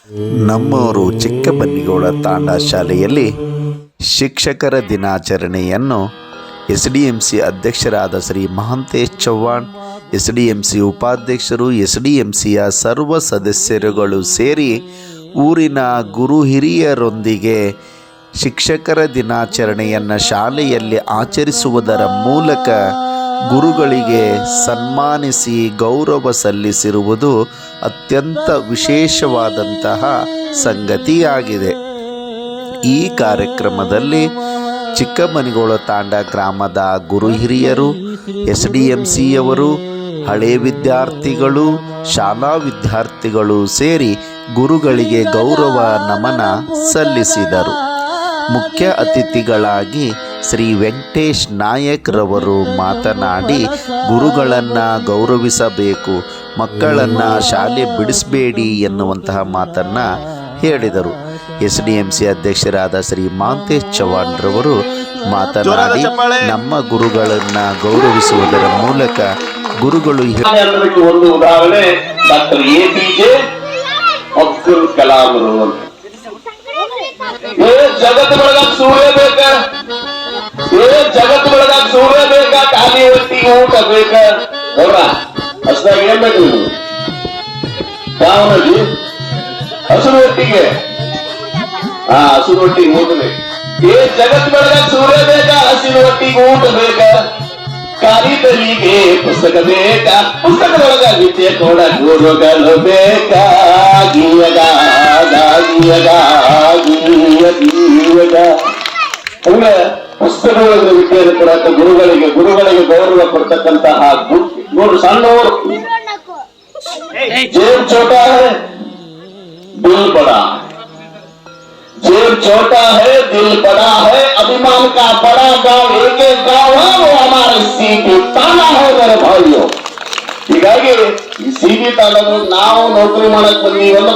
ನಮ್ಮೂರು ಚಿಕ್ಕಬನ್ನಿಗೌಡ ತಾಂಡ ಶಾಲೆಯಲ್ಲಿ ಶಿಕ್ಷಕರ ದಿನಾಚರಣೆಯನ್ನು ಎಸ್ಡಿಎಂಸಿ ಅಧ್ಯಕ್ಷರಾದ ಶ್ರೀ ಮಹಾಂತೇಶ್ ಚವ್ಹಾಣ್, ಎಸ್ಡಿಎಂಸಿ ಉಪಾಧ್ಯಕ್ಷರು, ಎಸ್ಡಿಎಂಸಿಯ ಸರ್ವ ಸದಸ್ಯರುಗಳು ಸೇರಿ ಊರಿನ ಗುರು ಹಿರಿಯರೊಂದಿಗೆ ಶಿಕ್ಷಕರ ದಿನಾಚರಣೆಯನ್ನು ಶಾಲೆಯಲ್ಲಿ ಆಚರಿಸುವುದರ ಮೂಲಕ ಗುರುಗಳಿಗೆ ಸನ್ಮಾನಿಸಿ ಗೌರವ ಸಲ್ಲಿಸಿರುವುದು ಅತ್ಯಂತ ವಿಶೇಷವಾದಂತಹ ಸಂಗತಿಯಾಗಿದೆ. ಈ ಕಾರ್ಯಕ್ರಮದಲ್ಲಿ ಚಿಕ್ಕಬನ್ನಿಗೌಡ ತಾಂಡ ಗ್ರಾಮದ ಗುರು ಹಿರಿಯರು, ಎಸ್ಡಿಎಂಸಿಯವರು, ಹಳೆ ವಿದ್ಯಾರ್ಥಿಗಳು, ಶಾಲಾ ವಿದ್ಯಾರ್ಥಿಗಳು ಸೇರಿ ಗುರುಗಳಿಗೆ ಗೌರವ ನಮನ ಸಲ್ಲಿಸಿದರು. ಮುಖ್ಯ ಅತಿಥಿಗಳಾಗಿ ಶ್ರೀ ವೆಂಕಟೇಶ್ ನಾಯಕ್ ರವರು ಮಾತನಾಡಿ, ಗುರುಗಳನ್ನು ಗೌರವಿಸಬೇಕು, ಮಕ್ಕಳನ್ನು ಶಾಲೆ ಬಿಡಿಸಬೇಡಿ ಎನ್ನುವಂತಹ ಮಾತನ್ನು ಹೇಳಿದರು. ಎಸ್ಡಿಎಂಸಿ ಅಧ್ಯಕ್ಷರಾದ ಶ್ರೀ ಮಹಾಂತೇಶ್ ಚವ್ಹಾಣ್ ರವರು ಮಾತನಾಡಿ, ನಮ್ಮ ಗುರುಗಳನ್ನು ಗೌರವಿಸುವುದರ ಮೂಲಕ ಗುರುಗಳು ಒಂದು ಉದಾಹರಣೆ ಡಾಕ್ಟರ್ APJ ಅಬ್ದುಲ್ ಕಲಾಂ ಅವರು. ಜಗತ್ತು ಬೆಳಗಾಗ ಸೂರ್ಯ ಬೇಕ, ಜಗತ್ತು ಬೆಳಗಾಗ ಸೂರ್ಯ ಬೇಕ, ಖಾಲಿ ಹೊಟ್ಟಿಗೆ ಊಟ ಬೇಕ. ಅವರ ಅಷ್ಟಾಗಿ ಏನ್ ಬೇಕು ನೀವು? ಯಾವನಾಗಿ ಹಸಿರು ಹೊಟ್ಟಿಗೆ, ಹಸಿರು ಹೊಟ್ಟಿಗೆ ಊಟ ಬೇಕು. ಜಗತ್ತು ಬೆಳಗಾಗ ಸೂರ್ಯ ಬೇಕ, ಹಸಿರು ಹೊಟ್ಟಿಗೆ ಊಟ ಬೇಕ. ಖಾಲಿ ತಲೆಗೆ ಪುಸ್ತಕ ಬೇಕಾ, ಪುಸ್ತಕದೊಳಗ ವಿದ್ಯೆ ಕೂಡ ಗುರುಗಳು ಬೇಕಾ. ಅಂದ್ರೆ ಪುಸ್ತಕದೊಳಗ ವಿದ್ಯೆಯನ್ನು ಕೊಡಕ ಗುರುಗಳಿಗೆ ಗೌರವ ಕೊಡ್ತಕ್ಕಂತಹ ನೋಡು. ಸಣ್ಣವರು ಜೇಬ್ ಛೋಟಾ ಹೈ ದಿಲ್ ಬಡಾ, जेब छोटा है दिल बड़ा है, अभिमान का बड़ा गांव एक एक गांव है, वो हमारे सीधी ताना है मेरे भाइयों. ಹೀಗಾಗಿ ಈ ಸಿಬಿ ತಾಲೂಕು ನಾವು ನೌಕರಿ ಮಾಡಕ್ ಬಂದೀವಲ್ಲ